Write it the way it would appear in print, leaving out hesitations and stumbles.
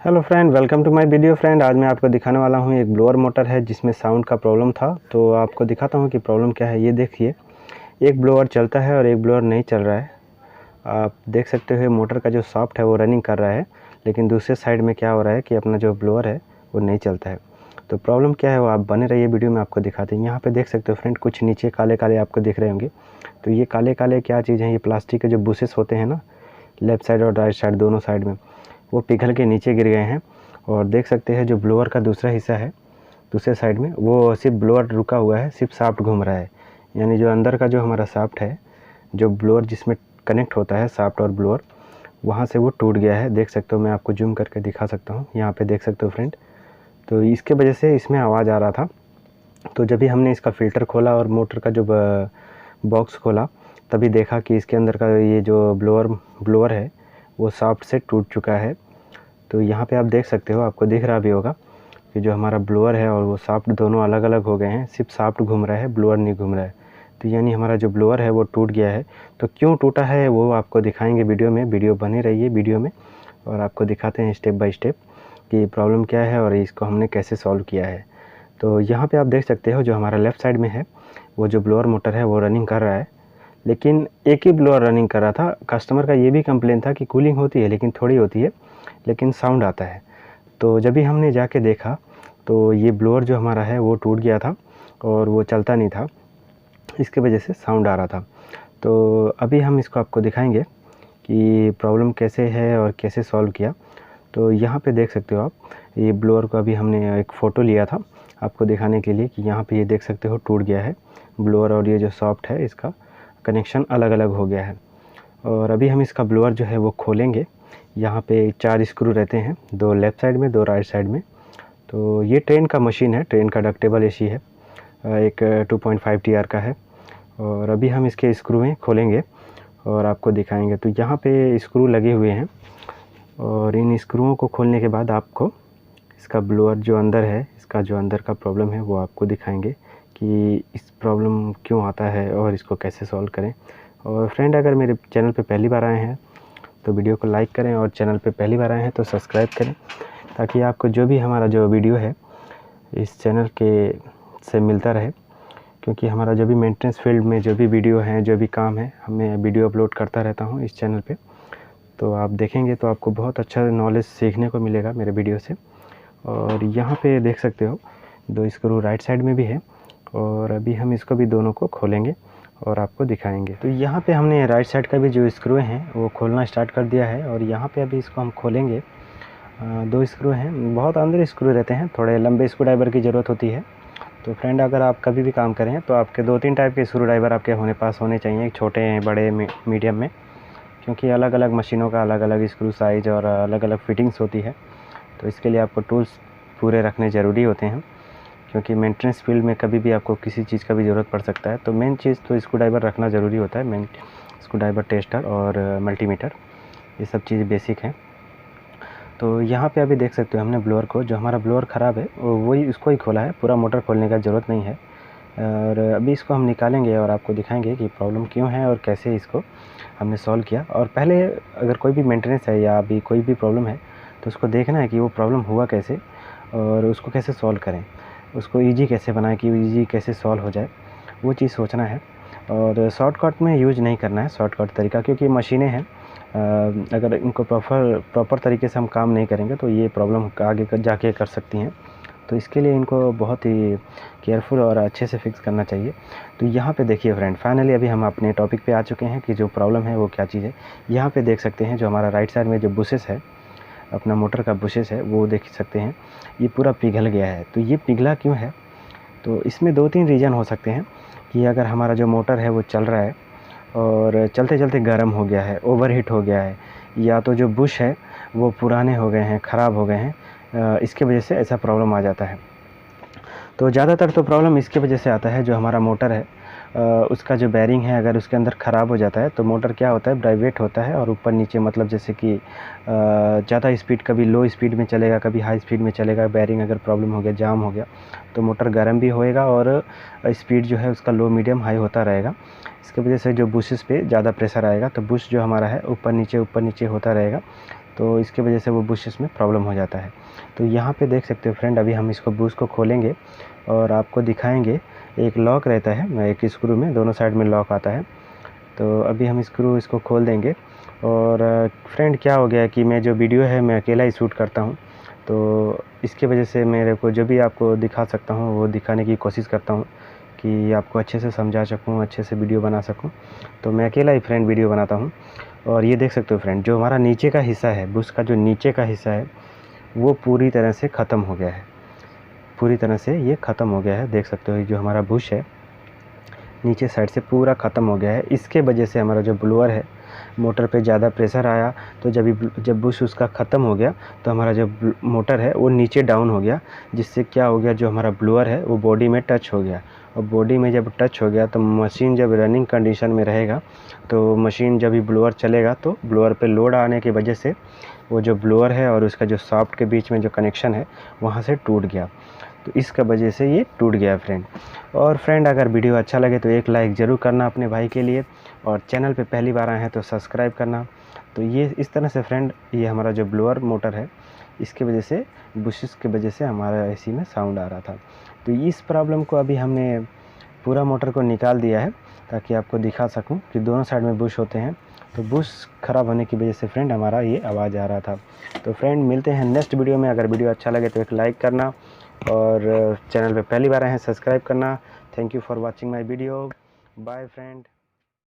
Hello friend, welcome to my video friend. आज मैं आपको दिखाने वाला हूँ एक ब्लोअर मोटर है जिसमें साउंड का प्रॉब्लम था। तो आपको दिखाता हूँ कि प्रॉब्लम क्या है। ये देखिए, एक ब्लोअर चलता है और एक ब्लोअर नहीं चल रहा है। आप देख सकते हो मोटर का जो शाफ्ट है वो रनिंग कर रहा है, लेकिन दूसरे साइड में क्या हो रहा है कि अपना जो ब्लोअर है वो नहीं चलता है। तो प्रॉब्लम क्या है वो आप बने रहिए, वीडियो में आपको दिखाते हैं। यहाँ पर देख सकते हो फ्रेंड, कुछ नीचे काले काले आपको दिख रहे होंगे। तो ये काले काले क्या चीज़ है, ये प्लास्टिक के जो बुशेस होते हैं ना, लेफ़्ट साइड और राइट साइड दोनों साइड में, वो पिघल के नीचे गिर गए हैं। और देख सकते हैं जो ब्लोअर का दूसरा हिस्सा है दूसरे साइड में, वो सिर्फ ब्लोअर रुका हुआ है, सिर्फ शाफ्ट घूम रहा है। यानी जो अंदर का जो हमारा शाफ्ट है, जो ब्लोअर जिसमें कनेक्ट होता है शाफ्ट और ब्लोअर, वहाँ से वो टूट गया है। देख सकते हो, मैं आपको जूम करके दिखा सकता हूँ। यहाँ पे देख सकते हो फ्रेंड। तो इसके वजह से इसमें आवाज़ आ रहा था। तो जब भी हमने इसका फ़िल्टर खोला और मोटर का जो बॉक्स खोला, तभी देखा कि इसके अंदर का ये जो ब्लोअर है वो शाफ्ट से टूट चुका है। तो यहाँ पे आप देख सकते हो, आपको दिख रहा भी होगा कि जो हमारा ब्लोअर है और वो शाफ्ट दोनों अलग अलग हो गए हैं। सिर्फ शाफ्ट घूम रहा है, ब्लोअर नहीं घूम रहा है। तो यानी हमारा जो ब्लोअर है वो टूट गया है। तो क्यों टूटा है वो आपको दिखाएंगे वीडियो में। वीडियो बने रहिए वीडियो में, और आपको दिखाते हैं स्टेप बाय स्टेप कि प्रॉब्लम क्या है और इसको हमने कैसे सॉल्व किया है। तो यहाँ पे आप देख सकते हो जो हमारा लेफ़्ट साइड में है, वो जो ब्लोअर मोटर है वो रनिंग कर रहा है, लेकिन एक ही ब्लोअर रनिंग कर रहा था। कस्टमर का ये भी कंप्लेन था कि कूलिंग होती है लेकिन थोड़ी होती है, लेकिन साउंड आता है। तो जब भी हमने जाके देखा तो ये ब्लोअर जो हमारा है वो टूट गया था और वो चलता नहीं था, इसके वजह से साउंड आ रहा था। तो अभी हम इसको आपको दिखाएंगे कि प्रॉब्लम कैसे है और कैसे सॉल्व किया। तो यहाँ पे देख सकते हो आप, ये ब्लोअर को अभी हमने एक फ़ोटो लिया था आपको दिखाने के लिए कि यहाँ पे ये देख सकते हो टूट गया है ब्लोअर, और ये जो सॉफ्ट है इसका कनेक्शन अलग अलग हो गया है। और अभी हम इसका ब्लोअर जो है वो खोलेंगे। यहाँ पे 4 स्क्रू रहते हैं, 2 लेफ़्ट साइड में, 2 राइट साइड में। तो ये ट्रेन का मशीन है, ट्रेन का डक्टेबल एसी है, एक 2.5 TR का है। और अभी हम इसके स्क्रू खोलेंगे और आपको दिखाएंगे। तो यहाँ पे स्क्रू लगे हुए हैं, और इन स्क्रूओं को खोलने के बाद आपको इसका ब्लोअर जो अंदर है, इसका जो अंदर का प्रॉब्लम है वो आपको दिखाएंगे कि इस प्रॉब्लम क्यों आता है और इसको कैसे सॉल्व करें। और फ्रेंड, अगर मेरे चैनल पे पहली बार आए हैं तो वीडियो को लाइक करें, और चैनल पे पहली बार आए हैं तो सब्सक्राइब करें, ताकि आपको जो भी हमारा जो वीडियो है इस चैनल के से मिलता रहे। क्योंकि हमारा जो भी मेंटेनेंस फील्ड में जो भी वीडियो हैं, जो भी काम है, मैं वीडियो अपलोड करता रहता हूँ इस चैनल पे। तो आप देखेंगे तो आपको बहुत अच्छा नॉलेज सीखने को मिलेगा मेरे वीडियो से। और यहाँ पे देख सकते हो 2 स्क्रू राइट साइड में भी है, और अभी हम इसको भी दोनों को खोलेंगे और आपको दिखाएंगे। तो यहाँ पे हमने राइट साइड का भी जो स्क्रू हैं वो खोलना स्टार्ट कर दिया है, और यहाँ पे अभी इसको हम खोलेंगे। 2 स्क्रू हैं, बहुत अंदर स्क्रू रहते हैं, थोड़े लंबे स्क्रू ड्राइवर की ज़रूरत होती है। तो फ्रेंड, अगर आप कभी भी काम करें तो आपके 2-3 टाइप के स्क्रू ड्राइवर आपके पास होने चाहिए, छोटे हैं, बड़े, मीडियम में। क्योंकि अलग अलग मशीनों का अलग अलग स्क्रू साइज़ और अलग अलग फिटिंग्स होती है। तो इसके लिए आपको टूल्स पूरे रखने ज़रूरी होते हैं, क्योंकि मेंटेनेंस फील्ड में कभी भी आपको किसी चीज़ का भी ज़रूरत पड़ सकता है। तो मेन चीज़ तो स्क्रू ड्राइवर रखना ज़रूरी होता है। मेन स्क्रू ड्राइवर, टेस्टर और मल्टीमीटर, ये सब चीज़ बेसिक हैं। तो यहाँ पे अभी देख सकते हो हमने ब्लोअर को, जो हमारा ब्लोअर ख़राब है वही उसको ही खोला है, पूरा मोटर खोलने का ज़रूरत नहीं है। और अभी इसको हम निकालेंगे और आपको दिखाएंगे कि प्रॉब्लम क्यों है और कैसे इसको हमने सॉल्व किया। और पहले अगर कोई भी मेंटेनेंस है या अभी कोई भी प्रॉब्लम है तो उसको देखना है कि वो प्रॉब्लम हुआ कैसे और उसको कैसे सॉल्व करें, उसको ईजी कैसे बनाएं कि ईजी कैसे सॉल्व हो जाए, वो चीज़ सोचना है। और शॉर्टकट में यूज़ नहीं करना है, शॉर्टकट तरीका, क्योंकि मशीनें हैं, अगर इनको प्रॉपर तरीके से हम काम नहीं करेंगे तो ये प्रॉब्लम आगे जाके कर सकती हैं। तो इसके लिए इनको बहुत ही केयरफुल और अच्छे से फिक्स करना चाहिए। तो यहाँ पे देखिए फ्रेंड, फाइनली अभी हम अपने टॉपिक पे आ चुके हैं कि जो प्रॉब्लम है वो क्या चीज़ है। यहाँ पे देख सकते हैं जो हमारा राइट साइड में जो बुशेस है, अपना मोटर का बुशेस है, वो देख सकते हैं ये पूरा पिघल गया है। तो ये पिघला क्यों है? तो इसमें 2-3 रीज़न हो सकते हैं कि अगर हमारा जो मोटर है वो चल रहा है और चलते चलते गर्म हो गया है, ओवरहीट हो गया है, या तो जो बुश है वो पुराने हो गए हैं, ख़राब हो गए हैं, इसके वजह से ऐसा प्रॉब्लम आ जाता है। तो ज़्यादातर तो प्रॉब्लम इसकी वजह से आता है, जो हमारा मोटर है उसका जो बेरिंग है अगर उसके अंदर ख़राब हो जाता है तो मोटर क्या होता है, वाइब्रेट होता है और ऊपर नीचे, मतलब जैसे कि ज़्यादा स्पीड, कभी लो स्पीड में चलेगा, कभी हाई स्पीड में चलेगा। बेरिंग अगर प्रॉब्लम हो गया, जाम हो गया, तो मोटर गर्म भी होएगा और स्पीड जो है उसका लो, मीडियम, हाई होता रहेगा। इसकी वजह से जो बुशेस पे ज़्यादा प्रेशर आएगा तो बुश जो हमारा है ऊपर नीचे होता रहेगा। तो इसके वजह से वो बुशेस में प्रॉब्लम हो जाता है। तो यहाँ पे देख सकते हो फ्रेंड, अभी हम इसको बुश को खोलेंगे और आपको दिखाएंगे। एक लॉक रहता है, एक स्क्रू में दोनों साइड में लॉक आता है। तो अभी हम इसको खोल देंगे। और फ्रेंड क्या हो गया है कि मैं जो वीडियो है मैं अकेला ही शूट करता हूँ, तो इसके वजह से मेरे को जो भी आपको दिखा सकता हूँ वो दिखाने की कोशिश करता हूँ कि आपको अच्छे से समझा सकूँ, अच्छे से वीडियो बना सकूँ। तो मैं अकेला ही फ्रेंड वीडियो बनाता हूँ। और ये देख सकते हो फ्रेंड, जो हमारा नीचे का हिस्सा है, बुश का जो नीचे का हिस्सा है वो पूरी तरह से ख़त्म हो गया है। पूरी तरह से ये ख़त्म हो गया है। देख सकते हो जो हमारा बुश है नीचे साइड से पूरा ख़त्म हो गया है। इसके वजह से हमारा जो ब्लोअर है, मोटर पे ज़्यादा प्रेशर आया, तो जब बुश उसका ख़त्म हो गया तो हमारा जो मोटर है वो नीचे डाउन हो गया, जिससे क्या हो गया, जो हमारा ब्लोअर है वो बॉडी में टच हो गया। और बॉडी में जब टच हो गया तो मशीन जब रनिंग कंडीशन में रहेगा, तो मशीन जब भी ब्लोअर चलेगा तो ब्लोअर पे लोड आने की वजह से वो जो ब्लोअर है और उसका जो शाफ्ट के बीच में जो कनेक्शन है वहाँ से टूट गया। तो इसका वजह से ये टूट गया फ्रेंड। और फ्रेंड अगर वीडियो अच्छा लगे तो एक लाइक ज़रूर करना अपने भाई के लिए, और चैनल पे पहली बार आए हैं तो सब्सक्राइब करना। तो ये इस तरह से फ्रेंड, ये हमारा जो ब्लोअर मोटर है इसके वजह से, बुशेस की वजह से हमारा एसी में साउंड आ रहा था। तो इस प्रॉब्लम को अभी हमने पूरा मोटर को निकाल दिया है ताकि आपको दिखा सकूं कि दोनों साइड में बुश होते हैं। तो बुश ख़राब होने की वजह से फ्रेंड हमारा ये आवाज़ आ रहा था। तो फ्रेंड मिलते हैं नेक्स्ट वीडियो में। अगर वीडियो अच्छा लगे तो एक लाइक करना, और चैनल पे पहली बार आए हैं सब्सक्राइब करना। Thank you for watching my video. Bye friend.